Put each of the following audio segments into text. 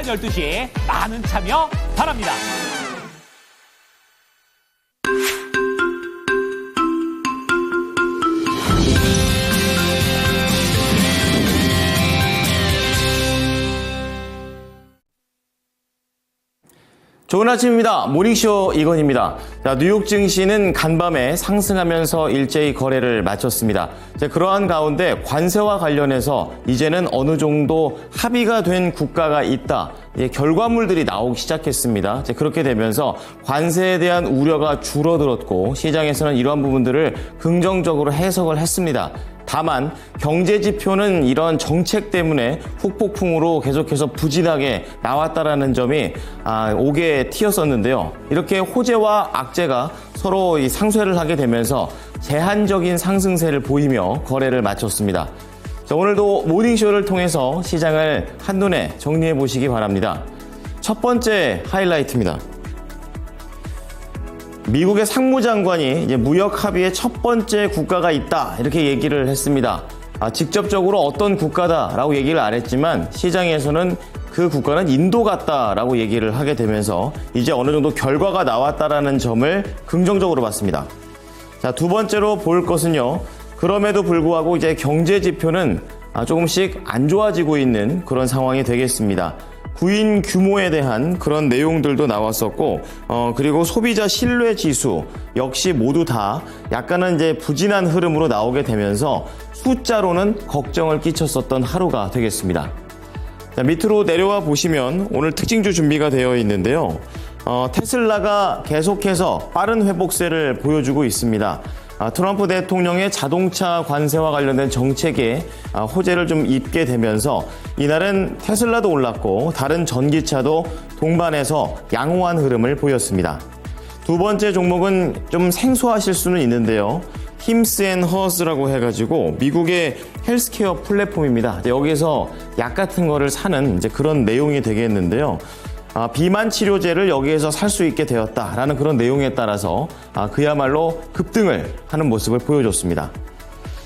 오전 12시에 많은 참여 바랍니다. 좋은 아침입니다. 모닝쇼 이건입니다. 자, 뉴욕 증시는 간밤에 상승하면서 일제히 거래를 마쳤습니다. 자, 그러한 가운데 관세와 관련해서 이제는 어느 정도 합의가 된 국가가 있다. 결과물들이 나오기 시작했습니다. 자, 그렇게 되면서 관세에 대한 우려가 줄어들었고 시장에서는 이러한 부분들을 긍정적으로 해석을 했습니다. 다만 경제 지표는 이런 정책 때문에 후폭풍으로 계속해서 부진하게 나왔다라는 점이 옥에 튀었었는데요. 이렇게 호재와 악재가 서로 상쇄를 하게 되면서 제한적인 상승세를 보이며 거래를 마쳤습니다. 자, 오늘도 모닝쇼를 통해서 시장을 한눈에 정리해 보시기 바랍니다. 첫 번째 하이라이트입니다. 미국의 상무장관이 이제 무역 합의의 첫 번째 국가가 있다 이렇게 얘기를 했습니다. 직접적으로 어떤 국가다라고 얘기를 안 했지만 시장에서는 그 국가는 인도 같다라고 얘기를 하게 되면서 이제 어느 정도 결과가 나왔다라는 점을 긍정적으로 봤습니다. 자, 두 번째로 볼 것은요. 그럼에도 불구하고 이제 경제 지표는 조금씩 안 좋아지고 있는 그런 상황이 되겠습니다. 구인 규모에 대한 그런 내용들도 나왔었고, 그리고 소비자 신뢰 지수 역시 모두 다 약간은 이제 부진한 흐름으로 나오게 되면서 숫자로는 걱정을 끼쳤었던 하루가 되겠습니다. 자, 밑으로 내려와 보시면 오늘 특징주 준비가 되어 있는데요. 테슬라가 계속해서 빠른 회복세를 보여주고 있습니다. 트럼프 대통령의 자동차 관세와 관련된 정책에 호재를 좀 입게 되면서 이날은 테슬라도 올랐고 다른 전기차도 동반해서 양호한 흐름을 보였습니다. 두 번째 종목은 좀 생소하실 수는 있는데요. 힘스앤허스라고 해가지고 미국의 헬스케어 플랫폼입니다. 여기서 약 같은 거를 사는 이제 그런 내용이 되겠는데요. 비만 치료제를 여기에서 살 수 있게 되었다라는 그런 내용에 따라서 그야말로 급등을 하는 모습을 보여줬습니다.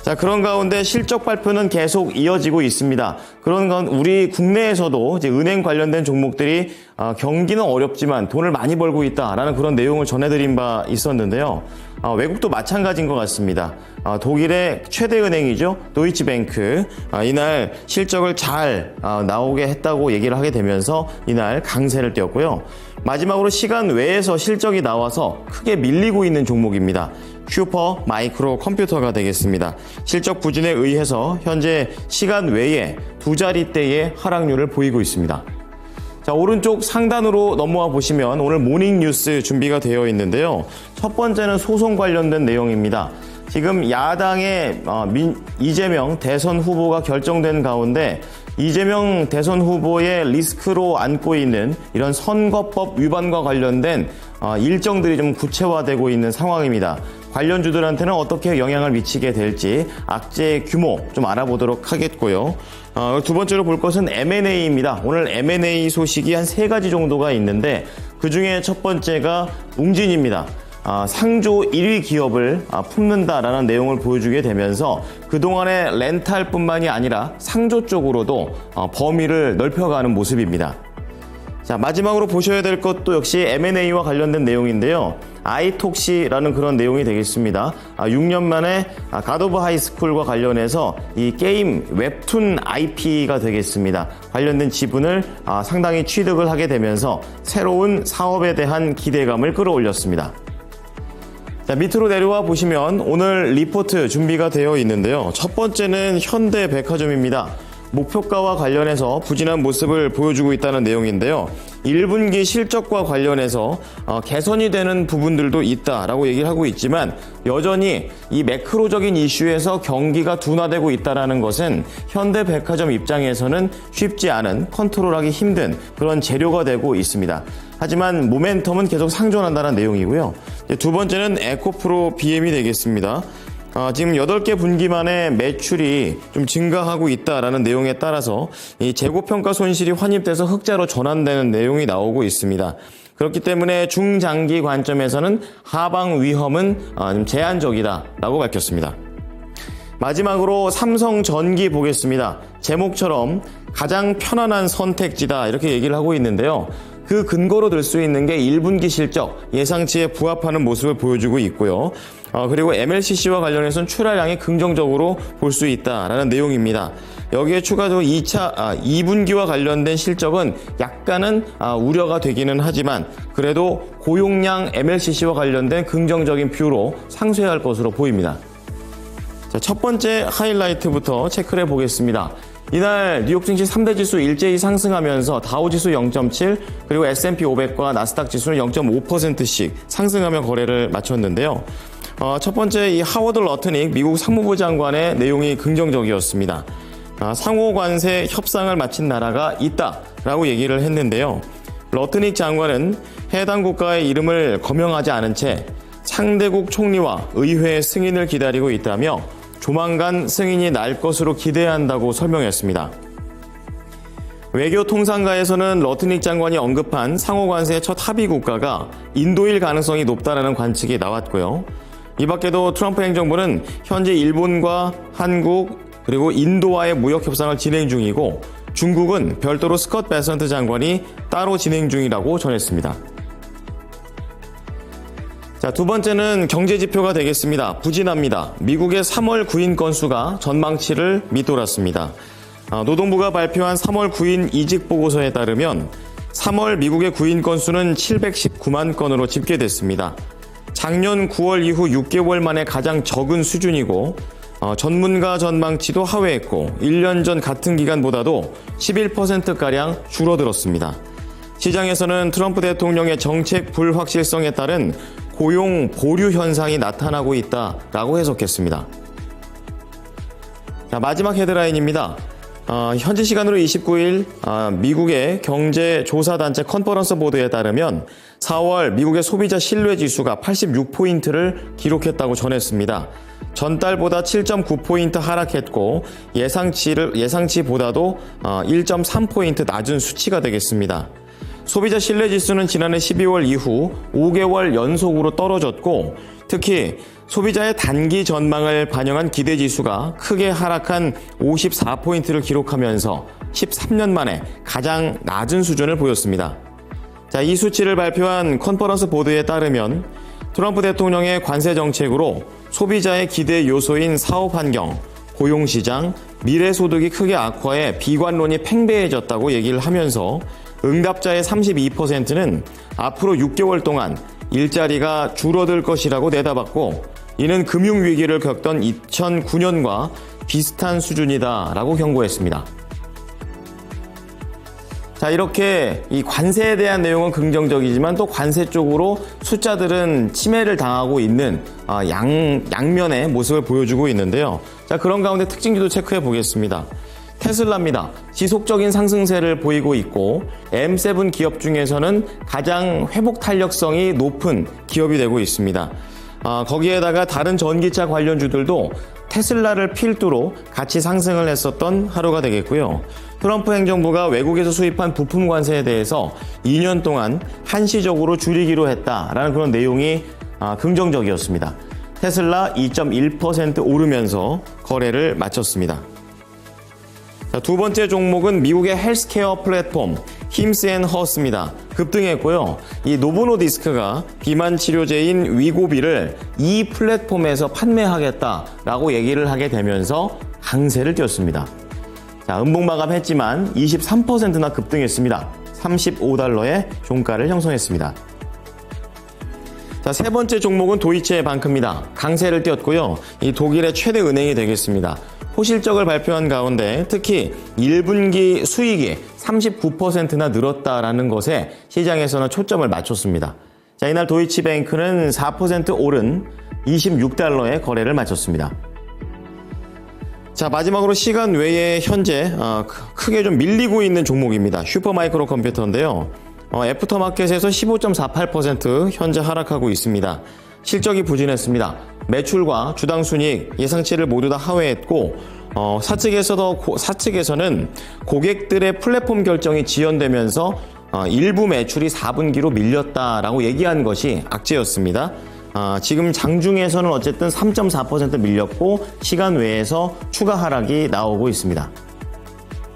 자, 그런 가운데 실적 발표는 계속 이어지고 있습니다. 그런 건 우리 국내에서도 이제 은행 관련된 종목들이 경기는 어렵지만 돈을 많이 벌고 있다라는 그런 내용을 전해드린 바 있었는데요. 외국도 마찬가지인 것 같습니다. 독일의 최대 은행이죠. 도이치뱅크. 이날 실적을 잘 나오게 했다고 얘기를 하게 되면서 이날 강세를 띄었고요. 마지막으로 시간 외에서 실적이 나와서 크게 밀리고 있는 종목입니다. 슈퍼 마이크로 컴퓨터가 되겠습니다. 실적 부진에 의해서 현재 시간 외에 두 자릿대의 하락률을 보이고 있습니다. 자, 오른쪽 상단으로 넘어와 보시면 오늘 모닝 뉴스 준비가 되어 있는데요. 첫 번째는 소송 관련된 내용입니다. 지금 야당의 이재명 대선 후보가 결정된 가운데 이재명 대선 후보의 리스크로 안고 있는 이런 선거법 위반과 관련된 일정들이 좀 구체화되고 있는 상황입니다. 관련주들한테는 어떻게 영향을 미치게 될지 악재의 규모 좀 알아보도록 하겠고요. 두 번째로 볼 것은 M&A입니다. 오늘 M&A 소식이 한 3가지 정도가 있는데 그중에 첫 번째가 웅진입니다. 상조 1위 기업을 품는다라는 내용을 보여주게 되면서 그동안의 렌탈뿐만이 아니라 상조 쪽으로도 범위를 넓혀가는 모습입니다. 자, 마지막으로 보셔야 될 것도 역시 M&A와 관련된 내용인데요. 아이톡시라는 그런 내용이 되겠습니다. 6년 만에 갓 오브 하이스쿨과 관련해서 이 게임 웹툰 IP가 되겠습니다. 관련된 지분을 상당히 취득을 하게 되면서 새로운 사업에 대한 기대감을 끌어올렸습니다. 자, 밑으로 내려와 보시면 오늘 리포트 준비가 되어 있는데요. 첫 번째는 현대백화점입니다. 목표가와 관련해서 부진한 모습을 보여주고 있다는 내용인데요. 1분기 실적과 관련해서 개선이 되는 부분들도 있다라고 얘기를 하고 있지만 여전히 이 매크로적인 이슈에서 경기가 둔화되고 있다는 것은 현대백화점 입장에서는 쉽지 않은 컨트롤하기 힘든 그런 재료가 되고 있습니다. 하지만 모멘텀은 계속 상존한다는 내용이고요. 두 번째는 에코프로 BM이 되겠습니다. 지금 8개 분기 만에 매출이 좀 증가하고 있다라는 내용에 따라서 이 재고평가 손실이 환입돼서 흑자로 전환되는 내용이 나오고 있습니다. 그렇기 때문에 중장기 관점에서는 하방 위험은 좀 제한적이다라고 밝혔습니다. 마지막으로 삼성전기 보겠습니다. 제목처럼 가장 편안한 선택지다 이렇게 얘기를 하고 있는데요. 그 근거로 들 수 있는 게 1분기 실적, 예상치에 부합하는 모습을 보여주고 있고요. 그리고 MLCC와 관련해서는 출하량이 긍정적으로 볼 수 있다라는 내용입니다. 여기에 추가적으로 2분기와 관련된 실적은 약간은 우려가 되기는 하지만 그래도 고용량 MLCC와 관련된 긍정적인 뷰로 상쇄할 것으로 보입니다. 자, 첫 번째 하이라이트부터 체크를 해보겠습니다. 이날 뉴욕 증시 3대 지수 일제히 상승하면서 다우지수 0.7 그리고 S&P 500과 나스닥 지수는 0.5%씩 상승하며 거래를 마쳤는데요. 첫 번째 이 하워드 러트닉 미국 상무부 장관의 내용이 긍정적이었습니다. 상호 관세 협상을 마친 나라가 있다라고 얘기를 했는데요. 러트닉 장관은 해당 국가의 이름을 거명하지 않은 채 상대국 총리와 의회의 승인을 기다리고 있다며 조만간 승인이 날 것으로 기대한다고 설명했습니다. 외교통상가에서는 러트닉 장관이 언급한 상호관세 첫 합의 국가가 인도일 가능성이 높다라는 관측이 나왔고요. 이 밖에도 트럼프 행정부는 현재 일본과 한국 그리고 인도와의 무역 협상을 진행 중이고 중국은 별도로 스콧 베선트 장관이 따로 진행 중이라고 전했습니다. 자, 두 번째는 경제 지표가 되겠습니다. 부진합니다. 미국의 3월 구인 건수가 전망치를 밑돌았습니다. 노동부가 발표한 3월 구인 이직 보고서에 따르면 3월 미국의 구인 건수는 719만 건으로 집계됐습니다. 작년 9월 이후 6개월 만에 가장 적은 수준이고 전문가 전망치도 하회했고 1년 전 같은 기간보다도 11%가량 줄어들었습니다. 시장에서는 트럼프 대통령의 정책 불확실성에 따른 고용 보류 현상이 나타나고 있다라고 해석했습니다. 자, 마지막 헤드라인입니다. 현지 시간으로 29일 미국의 경제조사단체 컨퍼런스 보드에 따르면 4월 미국의 소비자 신뢰지수가 86포인트를 기록했다고 전했습니다. 전달보다 7.9포인트 하락했고 예상치보다도 1.3포인트 낮은 수치가 되겠습니다. 소비자 신뢰지수는 지난해 12월 이후 5개월 연속으로 떨어졌고 특히 소비자의 단기 전망을 반영한 기대지수가 크게 하락한 54포인트를 기록하면서 13년 만에 가장 낮은 수준을 보였습니다. 자, 이 수치를 발표한 컨퍼런스 보드에 따르면 트럼프 대통령의 관세 정책으로 소비자의 기대 요소인 사업 환경, 고용시장, 미래소득이 크게 악화해 비관론이 팽배해졌다고 얘기를 하면서 응답자의 32%는 앞으로 6개월 동안 일자리가 줄어들 것이라고 내다봤고 이는 금융위기를 겪던 2009년과 비슷한 수준이다라고 경고했습니다. 자, 이렇게 이 관세에 대한 내용은 긍정적이지만 또 관세 쪽으로 숫자들은 침해를 당하고 있는 양면의 모습을 보여주고 있는데요. 자, 그런 가운데 특징주도 체크해 보겠습니다. 테슬라입니다. 지속적인 상승세를 보이고 있고 M7 기업 중에서는 가장 회복 탄력성이 높은 기업이 되고 있습니다. 거기에다가 다른 전기차 관련주들도 테슬라를 필두로 같이 상승을 했었던 하루가 되겠고요. 트럼프 행정부가 외국에서 수입한 부품 관세에 대해서 2년 동안 한시적으로 줄이기로 했다라는 그런 내용이 긍정적이었습니다. 테슬라 2.1% 오르면서 거래를 마쳤습니다. 두 번째 종목은 미국의 헬스케어 플랫폼 힘스앤허스입니다. 급등했고요. 이 노보노디스크가 비만 치료제인 위고비를 이 플랫폼에서 판매하겠다라고 얘기를 하게 되면서 강세를 띄웠습니다. 자, 음봉 마감했지만 23%나 급등했습니다. 35달러의 종가를 형성했습니다. 자, 세 번째 종목은 도이체방크입니다. 강세를 띄웠고요. 이 독일의 최대 은행이 되겠습니다. 호실적을 발표한 가운데 특히 1분기 수익이 39%나 늘었다라는 것에 시장에서는 초점을 맞췄습니다. 자, 이날 도이치뱅크는 4% 오른 26달러의 거래를 마쳤습니다. 자, 마지막으로 시간 외에 현재 크게 좀 밀리고 있는 종목입니다. 슈퍼마이크로 컴퓨터인데요. 애프터마켓에서 15.48% 현재 하락하고 있습니다. 실적이 부진했습니다. 매출과 주당 순이익 예상치를 모두 다 하회했고 사측에서는 고객들의 플랫폼 결정이 지연되면서 일부 매출이 4분기로 밀렸다라고 얘기한 것이 악재였습니다. 지금 장중에서는 어쨌든 3.4% 밀렸고 시간 외에서 추가 하락이 나오고 있습니다.